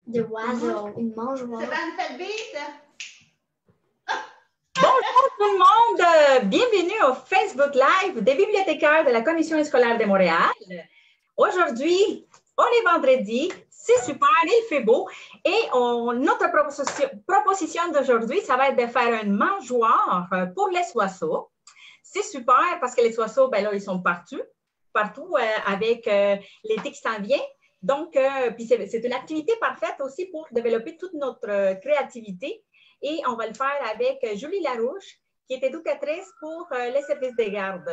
De oiseau, une mangeoire. C'est pas une fête bise? Bonjour tout le monde, bienvenue au Facebook Live des bibliothécaires de la Commission scolaire de Montréal. Aujourd'hui, on est vendredi, c'est super, il fait beau et notre proposition d'aujourd'hui, ça va être de faire une mangeoire pour les oiseaux. C'est super parce que les oiseaux, ben là, ils sont partout avec l'été qui s'en vient. Donc, puis c'est une activité parfaite aussi pour développer toute notre créativité. Et on va le faire avec Julie Larouche, qui est éducatrice pour les services de garde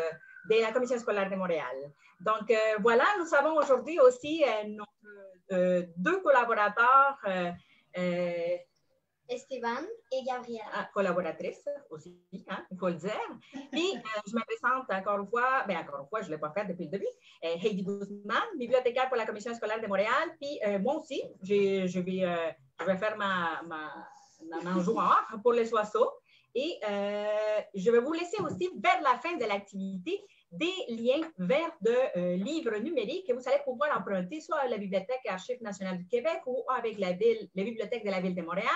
de la Commission scolaire de Montréal. Donc, voilà, nous avons aujourd'hui aussi nos deux collaborateurs, Esteban et Gabriela. Collaboratrices aussi, hein, il faut le dire. Puis, je me présente encore une fois, je ne l'ai pas fait depuis le début, Heidi Guzman, bibliothécaire pour la Commission scolaire de Montréal. Puis, moi aussi, je vais faire ma mangeoire pour les oiseaux. Et je vais vous laisser aussi vers la fin de l'activité des liens vers de livres numériques que vous allez pouvoir emprunter soit à la Bibliothèque et Archives nationales du Québec ou avec la Bibliothèque de la Ville de Montréal.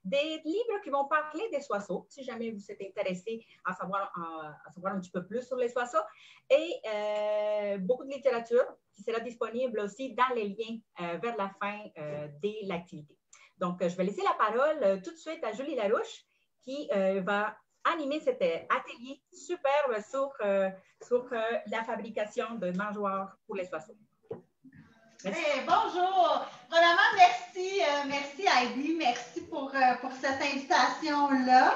Des livres qui vont parler des oiseaux, si jamais vous êtes intéressé à savoir un petit peu plus sur les oiseaux. Et beaucoup de littérature qui sera disponible aussi dans les liens vers la fin de l'activité. Donc, je vais laisser la parole tout de suite à Julie Larouche qui va animer cet atelier superbe sur la fabrication de mangeoires pour les oiseaux. Hey, bonjour! Vraiment, merci Heidi, merci pour cette invitation-là.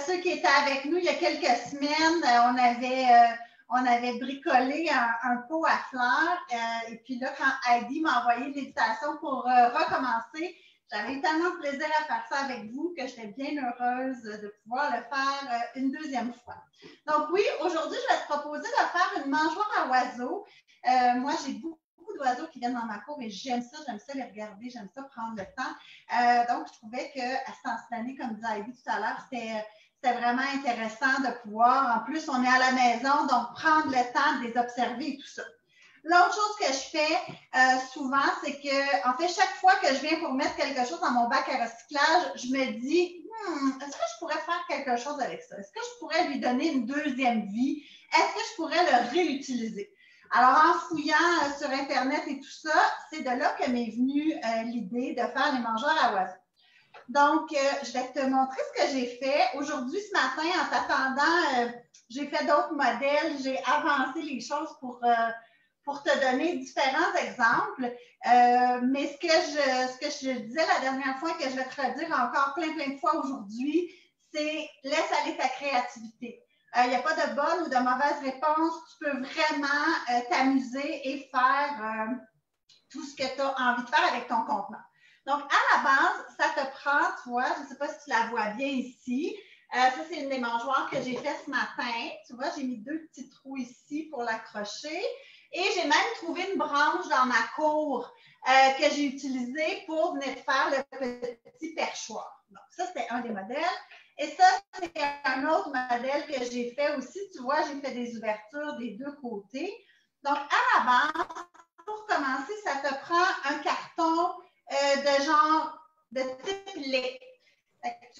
Ceux qui étaient avec nous il y a quelques semaines, on avait bricolé un pot à fleurs et puis là, quand Heidi m'a envoyé l'invitation pour recommencer, j'avais eu tellement de plaisir à faire ça avec vous que j'étais bien heureuse de pouvoir le faire une deuxième fois. Donc oui, aujourd'hui, je vais te proposer de faire une mangeoire à oiseaux. Moi, j'ai beaucoup d'oiseaux qui viennent dans ma cour et j'aime ça les regarder, j'aime ça prendre le temps. Donc, je trouvais qu'à ce temps-ci, comme disait Heidi tout à l'heure, c'était vraiment intéressant de pouvoir, en plus, on est à la maison, donc prendre le temps de les observer et tout ça. L'autre chose que je fais souvent, c'est que, en fait, chaque fois que je viens pour mettre quelque chose dans mon bac à recyclage, je me dis, est-ce que je pourrais faire quelque chose avec ça? Est-ce que je pourrais lui donner une deuxième vie? Est-ce que je pourrais le réutiliser? Alors, en fouillant sur Internet et tout ça, c'est de là que m'est venue l'idée de faire les mangeoires à oiseaux. Donc, je vais te montrer ce que j'ai fait. Aujourd'hui, ce matin, en t'attendant, j'ai fait d'autres modèles, j'ai avancé les choses pour te donner différents exemples. Mais ce que je disais la dernière fois, que je vais te redire encore plein de fois aujourd'hui, c'est laisse aller ta créativité. Il n'y a pas de bonne ou de mauvaise réponse. Tu peux vraiment t'amuser et faire tout ce que tu as envie de faire avec ton contenant. Donc, à la base, ça te prend, tu vois, je ne sais pas si tu la vois bien ici. Ça, c'est une des mangeoires que j'ai fait ce matin. Tu vois, j'ai mis deux petits trous ici pour l'accrocher. Et j'ai même trouvé une branche dans ma cour que j'ai utilisée pour venir faire le petit perchoir. Donc, ça, c'était un des modèles. Et ça, c'est un autre modèle que j'ai fait aussi. Tu vois, j'ai fait des ouvertures des deux côtés. Donc, à la base, pour commencer, ça te prend un carton de type lait.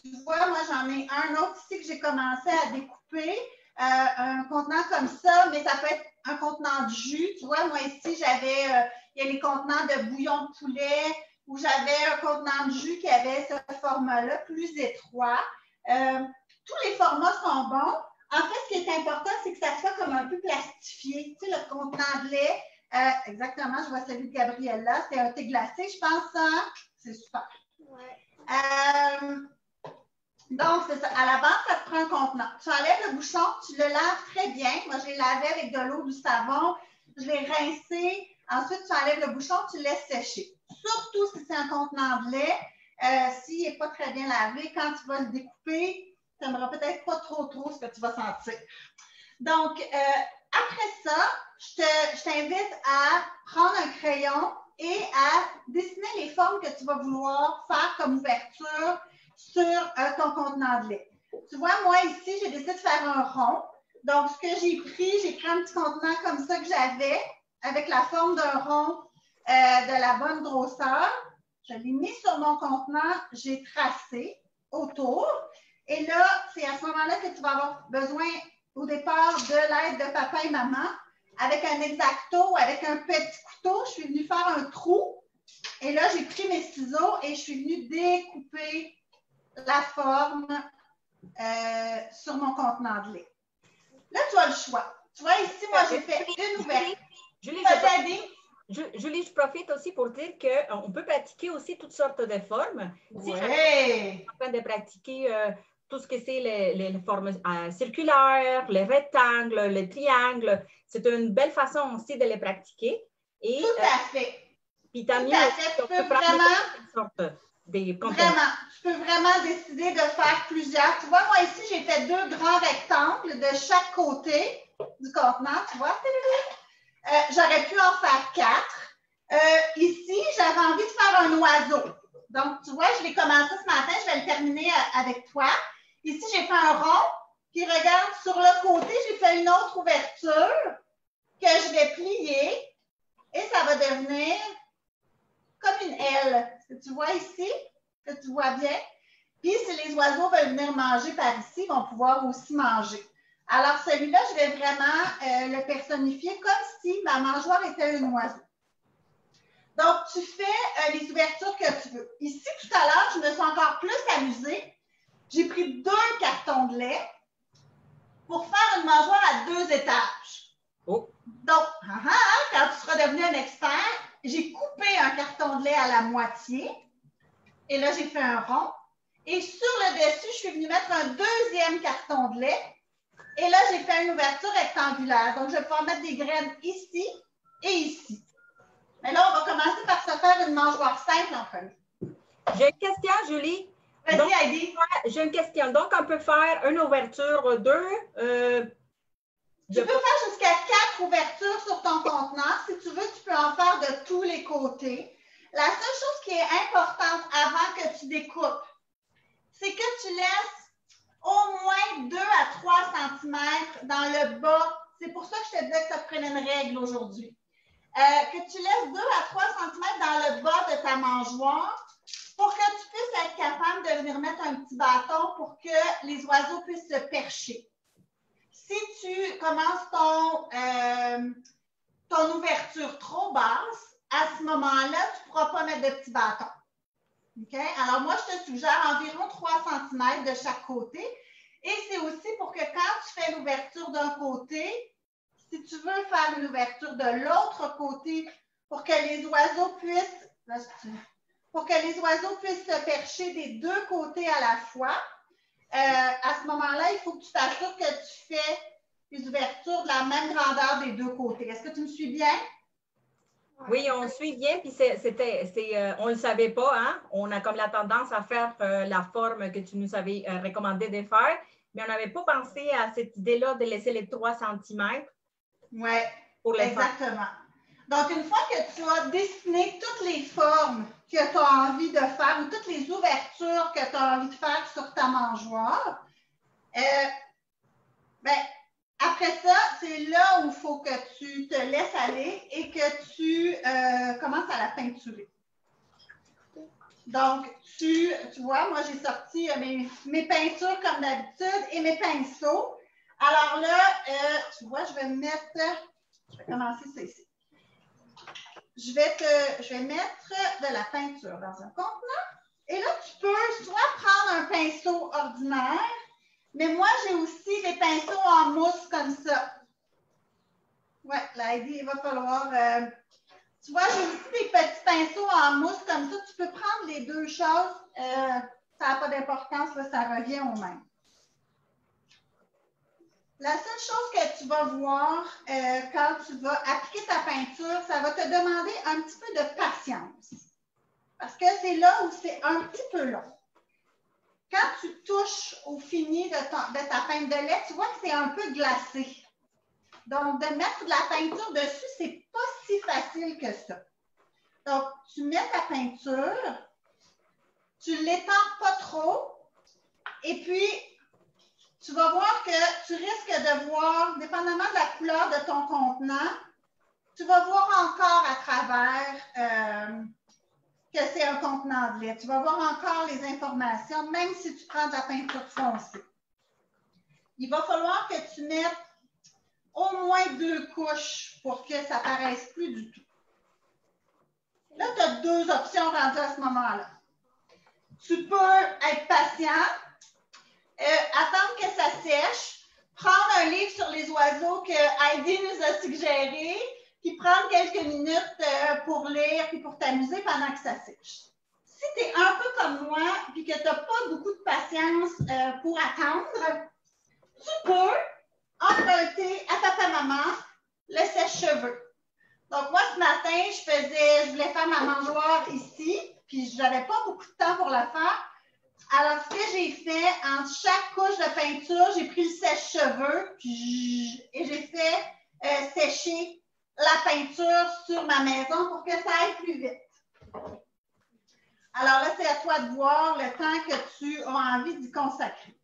Tu vois, moi, j'en ai un autre ici que j'ai commencé à découper. Un contenant comme ça, mais ça peut être un contenant de jus. Tu vois, moi ici, il y a les contenants de bouillon de poulet où j'avais un contenant de jus qui avait ce format-là, plus étroit. Tous les formats sont bons. En fait, ce qui est important, c'est que ça soit comme un peu plastifié. Tu sais, le contenant de lait, exactement, je vois celui de Gabriella, c'est un thé glacé, je pense, ça. C'est super. Ouais. Donc, c'est ça. À la base, ça te prend un contenant. Tu enlèves le bouchon, tu le laves très bien. Moi, je l'ai lavé avec de l'eau, du savon. Je l'ai rincé. Ensuite, tu enlèves le bouchon, tu le laisses sécher. Surtout si c'est un contenant de lait. S'il n'est pas très bien lavé, quand tu vas le découper, tu n'aimeras peut-être pas trop ce que tu vas sentir. Donc, après ça, je t'invite à prendre un crayon et à dessiner les formes que tu vas vouloir faire comme ouverture sur ton contenant de lait. Tu vois, moi ici, j'ai décidé de faire un rond. Donc, ce que j'ai pris un petit contenant comme ça que j'avais, avec la forme d'un rond de la bonne grosseur. Je l'ai mis sur mon contenant, j'ai tracé autour. Et là, c'est à ce moment-là que tu vas avoir besoin au départ de l'aide de papa et maman. Avec un X-Acto, avec un petit couteau, je suis venue faire un trou. Et là, j'ai pris mes ciseaux et je suis venue découper la forme sur mon contenant de lait. Là, tu as le choix. Tu vois, ici, moi, j'ai fait une ouverture. Julie, je profite aussi pour dire qu'on peut pratiquer aussi toutes sortes de formes. Si Oui. je suis en train de pratiquer tout ce que c'est les formes circulaires, les rectangles, les triangles, c'est une belle façon aussi de les pratiquer. Et, tout à fait. Puis t'as mis Tu peux vraiment, vraiment, tu peux vraiment décider de faire plusieurs. Tu vois, moi ici, j'ai fait 2 grands rectangles de chaque côté du contenant, tu vois. J'aurais pu en faire 4. Ici, j'avais envie de faire un oiseau. Donc, tu vois, je l'ai commencé ce matin, je vais le terminer avec toi. Ici, j'ai fait un rond, puis regarde, sur le côté, j'ai fait une autre ouverture que je vais plier et ça va devenir comme une aile. Est-ce que tu vois ici? Est-ce que tu vois bien? Puis, si les oiseaux veulent venir manger par ici, ils vont pouvoir aussi manger. Alors, celui-là, je vais vraiment le personnifier comme si ma mangeoire était un oiseau. Donc, tu fais les ouvertures que tu veux. Ici, tout à l'heure, je me suis encore plus amusée. J'ai pris 2 cartons de lait pour faire une mangeoire à 2 étages. Oh. Donc, quand tu seras devenu un expert, j'ai coupé un carton de lait à la moitié. Et là, j'ai fait un rond. Et sur le dessus, je suis venue mettre un 2e carton de lait. Et là, j'ai fait une ouverture rectangulaire. Donc, je vais pouvoir mettre des graines ici et ici. Mais là, on va commencer par se faire une mangeoire simple en premier. J'ai une question, Julie. Vas-y, Heidi. J'ai une question. Donc, on peut faire une ouverture 2. Tu peux faire jusqu'à 4 ouvertures sur ton contenant. Si tu veux, tu peux en faire de tous les côtés. La seule chose qui est importante avant que tu découpes, c'est que tu laisses au moins 2 à 3 cm dans le bas. C'est pour ça que je te disais que ça te prenait une règle aujourd'hui. Que tu laisses 2 à 3 cm dans le bas de ta mangeoire pour que tu puisses être capable de venir mettre un petit bâton pour que les oiseaux puissent se percher. Si tu commences ton ouverture trop basse, à ce moment-là, tu ne pourras pas mettre de petits bâtons. Okay? Alors, moi, je te suggère environ 3 cm de chaque côté. Et c'est aussi pour que quand tu fais l'ouverture d'un côté, si tu veux faire une ouverture de l'autre côté pour que les oiseaux puissent, se percher des 2 côtés à la fois, à ce moment-là, il faut que tu t'assures que tu fais les ouvertures de la même grandeur des 2 côtés. Est-ce que tu me suis bien? Oui, on suit bien, puis on ne le savait pas, hein? On a comme la tendance à faire la forme que tu nous avais recommandé de faire, mais on n'avait pas pensé à cette idée-là de laisser les 3 cm. Oui, exactement. Donc, une fois que tu as dessiné toutes les formes que tu as envie de faire ou toutes les ouvertures que tu as envie de faire sur ta mangeoire, après ça, c'est là où il faut que tu te laisses aller et que tu commences à la peinturer. Donc, tu vois, moi, j'ai sorti mes peintures comme d'habitude et mes pinceaux. Alors là, tu vois, je vais commencer ça ici. Je vais mettre de la peinture dans un contenant. Et là, tu peux soit prendre un pinceau ordinaire, mais moi, j'ai aussi des pinceaux en mousse comme ça. Oui, là, Heidi, il va falloir... tu vois, j'ai aussi des petits pinceaux en mousse comme ça. Tu peux prendre les 2 choses. Ça n'a pas d'importance, ça revient au même. La seule chose que tu vas voir quand tu vas appliquer ta peinture, ça va te demander un petit peu de patience. Parce que c'est là où c'est un petit peu long. Quand tu touches au fini de ta peinture de lait, tu vois que c'est un peu glacé. Donc, de mettre de la peinture dessus, c'est pas si facile que ça. Donc, tu mets ta peinture, tu ne l'étends pas trop, et puis, tu vas voir que tu risques de voir, dépendamment de la couleur de ton contenant, tu vas voir encore à travers que c'est un contenant de lait. Tu vas voir encore les informations, même si tu prends de la peinture foncée. Il va falloir que tu mettes au moins 2 couches pour que ça ne paraisse plus du tout. Là, tu as 2 options rendues à ce moment-là. Tu peux être patient, attendre que ça sèche, prendre un livre sur les oiseaux que Heidi nous a suggéré, puis prendre quelques minutes pour lire puis pour t'amuser pendant que ça sèche. Si tu es un peu comme moi puis que tu n'as pas beaucoup de patience pour attendre, tu peux emprunter à papa-maman le sèche-cheveux. Donc, moi, ce matin, je voulais faire ma mangeoire ici, puis je n'avais pas beaucoup de temps pour la faire. Alors, ce que j'ai fait, entre chaque couche de peinture, j'ai pris le sèche-cheveux et j'ai fait sécher la peinture sur ma maison pour que ça aille plus vite. Alors là, c'est à toi de voir le temps que tu as envie d'y consacrer.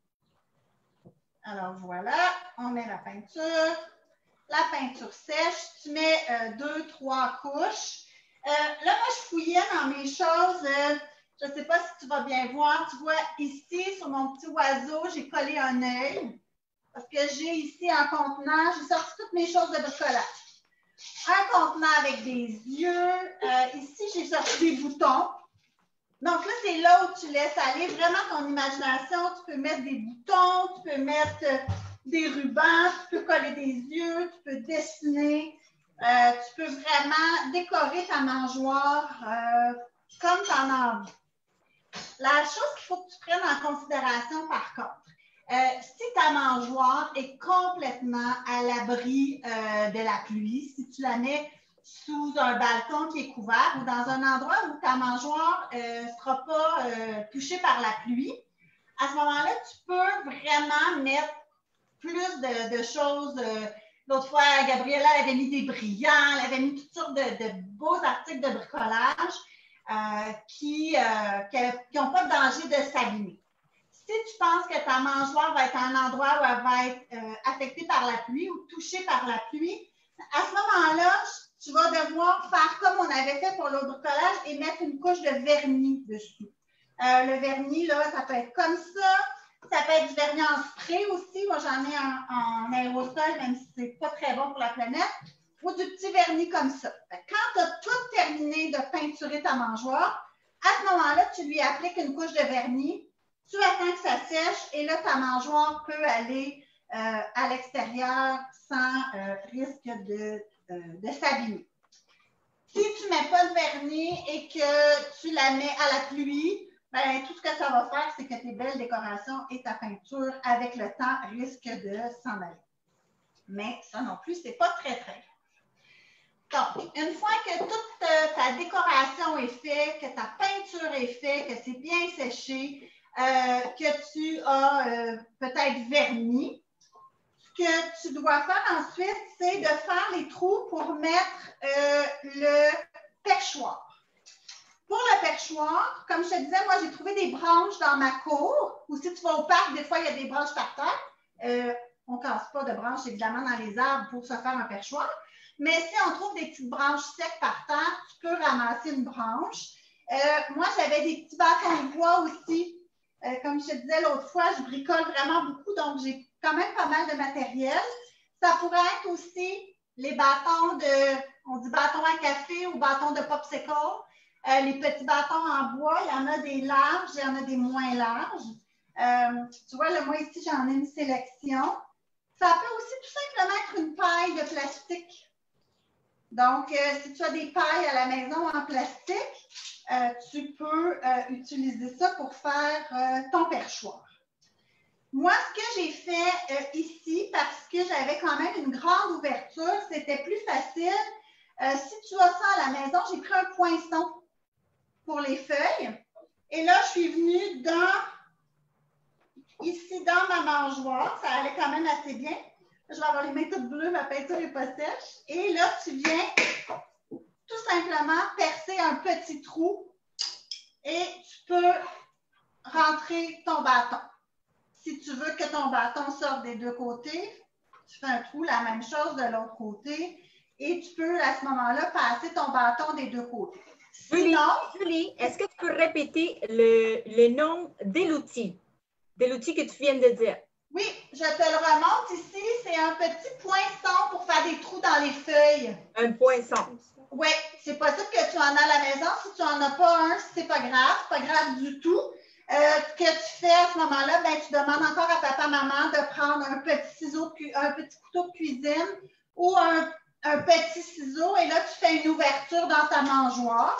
Alors voilà, on met la peinture sèche, tu mets 2-3 couches. Là, moi, je fouillais dans mes choses, je ne sais pas si tu vas bien voir, tu vois ici, sur mon petit oiseau, j'ai collé un œil, parce que j'ai ici un contenant, j'ai sorti toutes mes choses de bricolage. Un contenant avec des yeux, ici, j'ai sorti des boutons. Donc là, c'est là où tu laisses aller vraiment ton imagination. Tu peux mettre des boutons, tu peux mettre des rubans, tu peux coller des yeux, tu peux dessiner. Tu peux vraiment décorer ta mangeoire comme tu en as envie. La chose qu'il faut que tu prennes en considération, par contre, si ta mangeoire est complètement à l'abri de la pluie, si tu la mets sous un balcon qui est couvert ou dans un endroit où ta mangeoire ne sera pas touchée par la pluie, à ce moment-là, tu peux vraiment mettre plus de choses. L'autre fois, Gabriella avait mis des brillants, elle avait mis toutes sortes de beaux articles de bricolage qui n'ont pas de danger de s'abîmer. Si tu penses que ta mangeoire va être un endroit où elle va être affectée par la pluie ou touchée par la pluie, à ce moment-là, tu vas devoir faire comme on avait fait pour l'autre bricolage et mettre une couche de vernis dessus. Le vernis, là, ça peut être comme ça. Ça peut être du vernis en spray aussi. Moi, j'en ai en aérosol, même si ce n'est pas très bon pour la planète. Ou du petit vernis comme ça. Quand tu as tout terminé de peinturer ta mangeoire, à ce moment-là, tu lui appliques une couche de vernis. Tu attends que ça sèche et là, ta mangeoire peut aller à l'extérieur sans risque de s'abîmer. Si tu ne mets pas de vernis et que tu la mets à la pluie, ben, tout ce que ça va faire, c'est que tes belles décorations et ta peinture, avec le temps, risquent de s'en aller. Mais ça non plus, ce n'est pas très, très grave. Donc, une fois que toute ta décoration est faite, que ta peinture est faite, que c'est bien séché, que tu as peut-être verni, ce que tu dois faire ensuite, c'est de faire les trous pour mettre le perchoir. Pour le perchoir, comme je te disais, moi, j'ai trouvé des branches dans ma cour. Ou si tu vas au parc, des fois, il y a des branches par terre. On ne casse pas de branches, évidemment, dans les arbres pour se faire un perchoir. Mais si on trouve des petites branches secs par terre, tu peux ramasser une branche. Moi, j'avais des petits bâtons de bois aussi. Comme je te disais l'autre fois, je bricole vraiment beaucoup, donc j'ai quand même pas mal de matériel. Ça pourrait être aussi les bâtons on dit bâtons à café ou bâtons de popsicle. Les petits bâtons en bois, il y en a des larges, il y en a des moins larges. Tu vois, là, moi ici, j'en ai une sélection. Ça peut aussi tout simplement être une paille de plastique. Donc, si tu as des pailles à la maison en plastique, tu peux utiliser ça pour faire ton perchoir. Moi, ce que j'ai fait ici, parce que j'avais quand même une grande ouverture, c'était plus facile. Si tu as ça à la maison, j'ai pris un poinçon pour les feuilles. Et là, je suis venue ici dans ma mangeoire. Ça allait quand même assez bien. Je vais avoir les mains toutes bleues, ma peinture n'est pas sèche. Et là, tu viens tout simplement percer un petit trou et tu peux rentrer ton bâton. Si tu veux que ton bâton sorte des deux côtés, tu fais un trou, la même chose de l'autre côté, et tu peux à ce moment-là passer ton bâton des deux côtés. Sinon, Julie, est-ce que tu peux répéter le nom de l'outil que tu viens de dire? oui, je te le remonte ici. C'est un petit poinçon pour faire des trous dans les feuilles. Un poinçon. Oui, c'est possible que tu en aies à la maison. Si tu n'en as pas un, c'est pas grave du tout. Ce que tu fais à ce moment-là, ben, tu demandes encore à papa, maman de prendre un petit couteau de cuisine ou un petit ciseau et là, tu fais une ouverture dans ta mangeoire.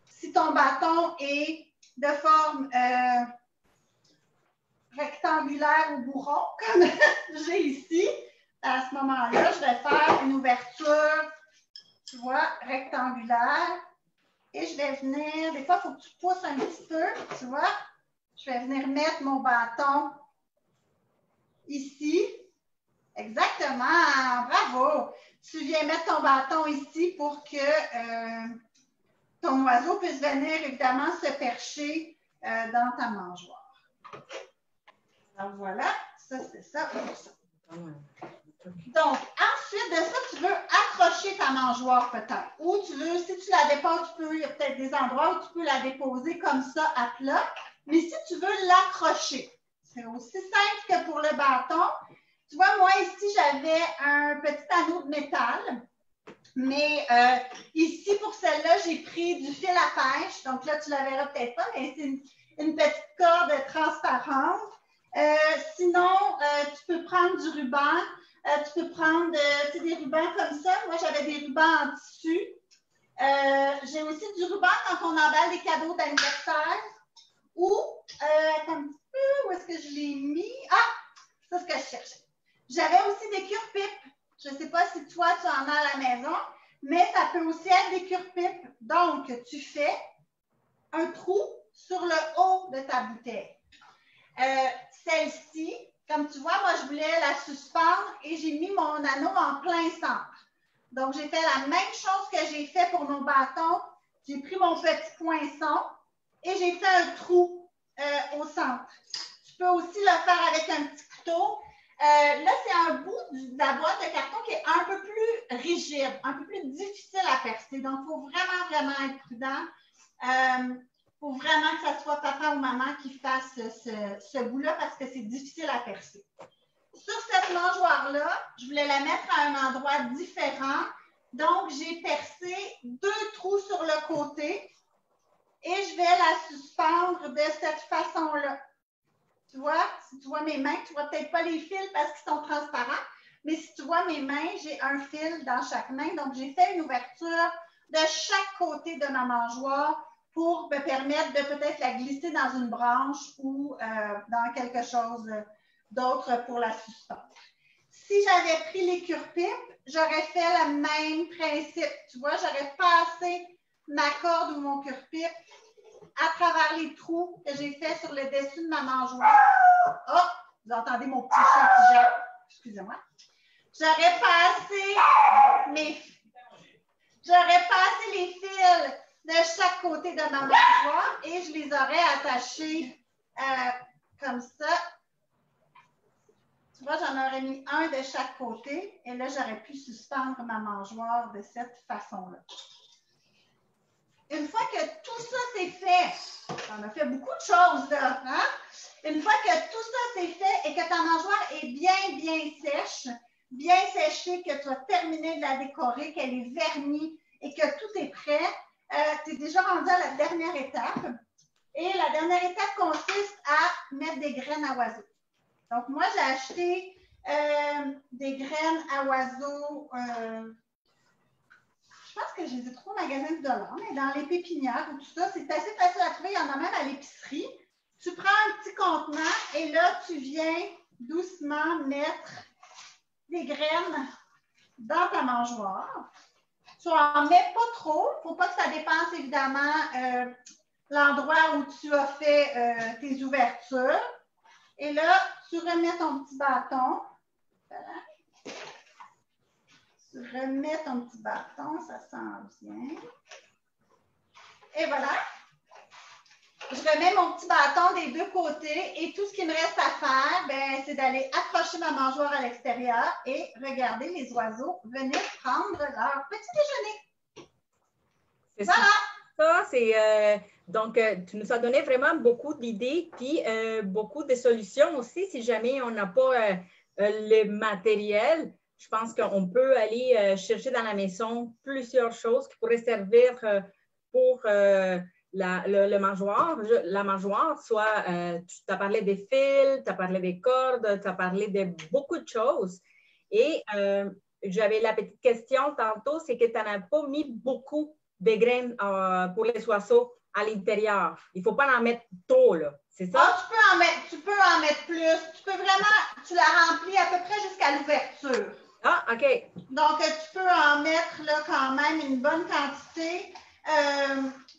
Si ton bâton est de forme rectangulaire ou bourron, comme j'ai ici, à ce moment-là, je vais faire une ouverture, tu vois, rectangulaire. Et je vais venir, des fois, il faut que tu pousses un petit peu, tu vois. Je vais venir mettre mon bâton ici. Exactement, bravo. Tu viens mettre ton bâton ici pour que ton oiseau puisse venir, évidemment, se percher dans ta mangeoire. Donc, voilà, ça, c'est ça pour ça. Donc, ensuite de ça, tu veux accrocher ta mangeoire peut-être. Ou tu veux, si tu la déposes, il y a peut-être des endroits où tu peux la déposer comme ça à plat. Mais si tu veux l'accrocher, c'est aussi simple que pour le bâton. Tu vois, moi, ici, j'avais un petit anneau de métal. Mais ici, pour celle-là, j'ai pris du fil à pêche. Donc là, tu ne la verras peut-être pas, mais c'est une petite corde transparente. Sinon, tu peux prendre du ruban. Tu peux prendre des rubans comme ça. Moi, j'avais des rubans en tissu. J'ai aussi du ruban quand on emballe des cadeaux d'anniversaire. Ou, attends un petit peu, où est-ce que je l'ai mis? Ah, c'est ce que je cherchais. J'avais aussi des cure-pipes. Je ne sais pas si toi, tu en as à la maison, mais ça peut aussi être des cure-pipes. Donc, tu fais un trou sur le haut de ta bouteille. Celle-ci, comme tu vois, moi, je voulais la suspendre et j'ai mis mon anneau en plein centre. Donc, j'ai fait la même chose que j'ai fait pour mon bâton. J'ai pris mon petit poinçon et j'ai fait un trou au centre. Tu peux aussi le faire avec un petit couteau. Là, c'est un bout de la boîte de carton qui est un peu plus rigide, un peu plus difficile à percer. Donc, il faut vraiment, vraiment être prudent. Faut vraiment que ce soit papa ou maman qui fasse ce bout-là parce que c'est difficile à percer. Sur cette mangeoire-là, je voulais la mettre à un endroit différent. Donc, j'ai percé 2 trous sur le côté et je vais la suspendre de cette façon-là. Tu vois, si tu vois mes mains, tu ne vois peut-être pas les fils parce qu'ils sont transparents, mais si tu vois mes mains, j'ai un fil dans chaque main. Donc, j'ai fait une ouverture de chaque côté de ma mangeoire pour me permettre de peut-être la glisser dans une branche ou dans quelque chose d'autre pour la suspendre. Si j'avais pris les cure-pipes, j'aurais fait le même principe. Tu vois, j'aurais passé ma corde ou mon cure-pipe à travers les trous que j'ai fait sur le dessus de ma mangeoire. Oh, vous entendez mon petit chat qui jappe. Excusez-moi. J'aurais passé les fils de chaque côté de ma mangeoire et je les aurais attachés comme ça. Tu vois, j'en aurais mis un de chaque côté et là, j'aurais pu suspendre ma mangeoire de cette façon-là. Une fois que tout ça c'est fait, on a fait beaucoup de choses là, hein? Une fois que tout ça c'est fait et que ta mangeoire est bien sèche, bien séchée, que tu as terminé de la décorer, qu'elle est vernie et que tout est prêt, tu es déjà rendu à la dernière étape. Et la dernière étape consiste à mettre des graines à oiseaux. Donc, moi, j'ai acheté des graines à oiseaux. Je pense que je les ai trouvées au magasin de dollars, mais dans les pépinières ou tout ça, c'est assez facile à trouver. Il y en a même à l'épicerie. Tu prends un petit contenant et là, tu viens doucement mettre des graines dans ta mangeoire. Tu n'en mets pas trop. Il ne faut pas que ça dépasse, évidemment, l'endroit où tu as fait tes ouvertures. Et là, tu remets ton petit bâton. Voilà. Tu remets ton petit bâton, ça sent bien. Et voilà. Je remets mon petit bâton des 2 côtés et tout ce qui me reste à faire, c'est d'aller accrocher ma mangeoire à l'extérieur et regarder les oiseaux venir prendre leur petit déjeuner. C'est voilà. ça, donc, tu nous as donné vraiment beaucoup d'idées, puis beaucoup de solutions aussi, si jamais on n'a pas le matériel. Je pense qu'on peut aller chercher dans la maison plusieurs choses qui pourraient servir pour le mangeoire. La mangeoire, soit, tu as parlé des fils, tu as parlé des cordes, tu as parlé de beaucoup de choses. Et j'avais la petite question tantôt, c'est que tu n'en as pas mis beaucoup de graines pour les oiseaux à l'intérieur. Il ne faut pas en mettre trop, là. C'est ça? Ah, tu peux en mettre plus. Tu peux vraiment, tu la remplis à peu près jusqu'à l'ouverture. Ah, OK. Donc, tu peux en mettre là quand même une bonne quantité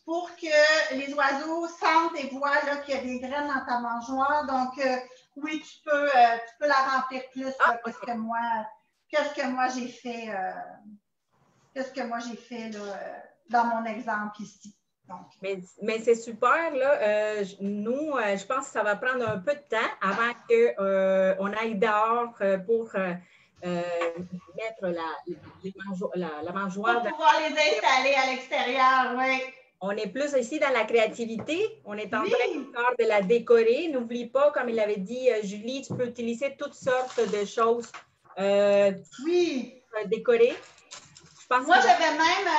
pour que les oiseaux sentent et voient qu'il y a des graines dans ta mangeoire. Donc, oui, tu peux la remplir plus là, que ce que moi j'ai fait. Qu'est-ce que moi j'ai fait là, dans mon exemple ici. Donc. Mais c'est super, là. Nous, je pense que ça va prendre un peu de temps avant qu'on aille dehors pour mettre la mangeoire. Pour pouvoir les installer à l'extérieur, oui. On est plus ici dans la créativité. On est en train encore de la décorer. N'oublie pas, comme il avait dit Julie, tu peux utiliser toutes sortes de choses pour décorer. Moi, j'avais même,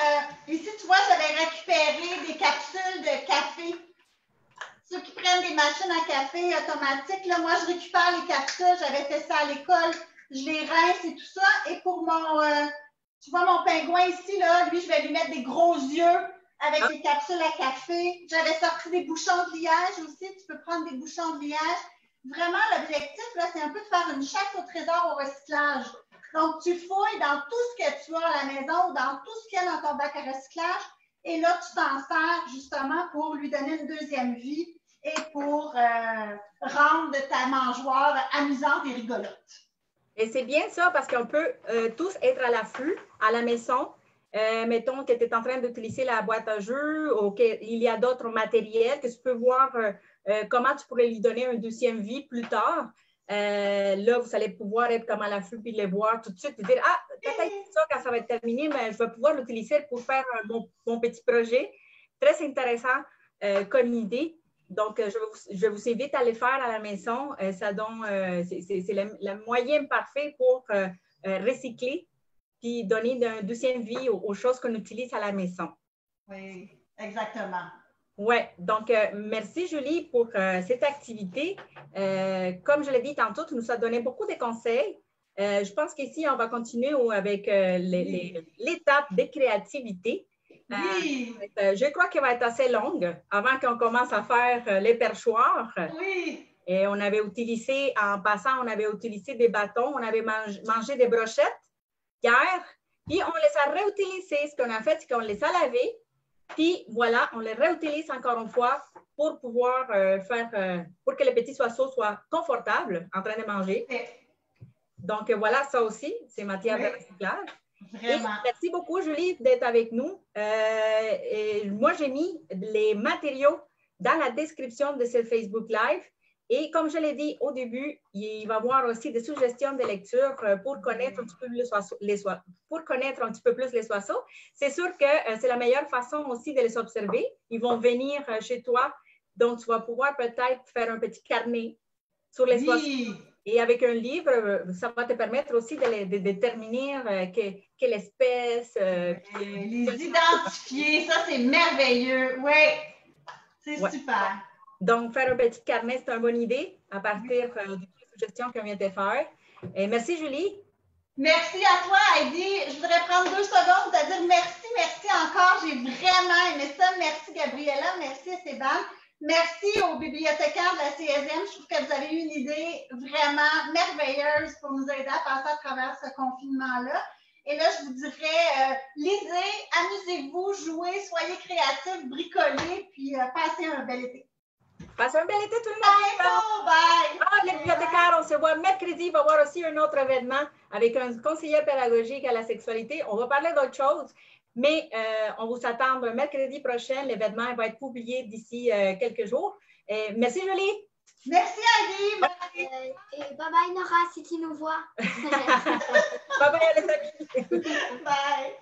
ici, tu vois, j'avais récupéré des capsules de café. Ceux qui prennent des machines à café automatiques, là, moi, je récupère les capsules. J'avais fait ça à l'école. Je les rince et tout ça. Et pour tu vois, mon pingouin ici, là, lui, je vais lui mettre des gros yeux avec des capsules à café. J'avais sorti des bouchons de liège aussi. Tu peux prendre des bouchons de liège. Vraiment, l'objectif, là, c'est un peu de faire une chasse au trésor au recyclage. Donc, tu fouilles dans tout ce que tu as à la maison ou dans tout ce qu'il y a dans ton bac à recyclage et là, tu t'en sers justement pour lui donner une deuxième vie et pour rendre ta mangeoire amusante et rigolote. Et c'est bien ça parce qu'on peut tous être à l'affût à la maison. Mettons que tu es en train d'utiliser la boîte à jeux ou qu'il y a d'autres matériels que tu peux voir comment tu pourrais lui donner une deuxième vie plus tard. Là, vous allez pouvoir être comme à l'affût puis les voir tout de suite et dire « Ah, peut-être ça, quand ça va être terminé, mais je vais pouvoir l'utiliser pour faire mon petit projet. » Très intéressant comme idée. Donc, je vous invite à les faire à la maison. C'est le moyen parfait pour recycler puis donner une deuxième vie aux choses qu'on utilise à la maison. Oui, exactement. Oui, donc merci Julie pour cette activité. Comme je l'ai dit tantôt, tu nous as donné beaucoup de conseils. Je pense qu'ici, on va continuer avec l'étape de créativité. Oui. Je crois qu'elle va être assez longue avant qu'on commence à faire les perchoirs. Oui. Et on avait utilisé, en passant, on avait utilisé des bâtons, on avait mangé des brochettes hier, puis on les a réutilisés. Ce qu'on a fait, c'est qu'on les a lavés. Puis voilà, on les réutilise encore une fois pour pouvoir pour que les petits oiseaux soient confortables en train de manger. Donc voilà, ça aussi, c'est matière de recyclage. Vraiment. Et merci beaucoup, Julie, d'être avec nous. Et moi, j'ai mis les matériaux dans la description de ce Facebook Live. Et comme je l'ai dit au début, il va y avoir aussi des suggestions de lecture pour connaître un petit peu plus les oiseaux. C'est sûr que c'est la meilleure façon aussi de les observer. Ils vont venir chez toi, donc tu vas pouvoir peut-être faire un petit carnet sur les oiseaux. Et avec un livre, ça va te permettre aussi de déterminer quelle espèce. Les identifier, ça c'est merveilleux. Oui, c'est super. Donc, faire un petit carnet, c'est une bonne idée à partir des suggestions qu'on vient de faire. Et merci, Julie. Merci à toi, Heidi. Je voudrais prendre 2 secondes pour te dire merci encore. J'ai vraiment aimé ça. Merci, Gabriella. Merci, Esteban. Merci aux bibliothécaires de la CSM. Je trouve que vous avez eu une idée vraiment merveilleuse pour nous aider à passer à travers ce confinement-là. Et là, je vous dirais, lisez, amusez-vous, jouez, soyez créatifs, bricolez, puis passez un bel été. Passez un bel été tout le monde. Bye! Ah, les bibliothécaires, on se voit mercredi. Il va y avoir aussi un autre événement avec un conseiller pédagogique à la sexualité. On va parler d'autre chose, mais on vous attend mercredi prochain. L'événement va être publié d'ici quelques jours. Merci, Julie. Merci, Heidi. Et bye bye, Nora, si tu nous vois. Bye bye, les amis. Bye.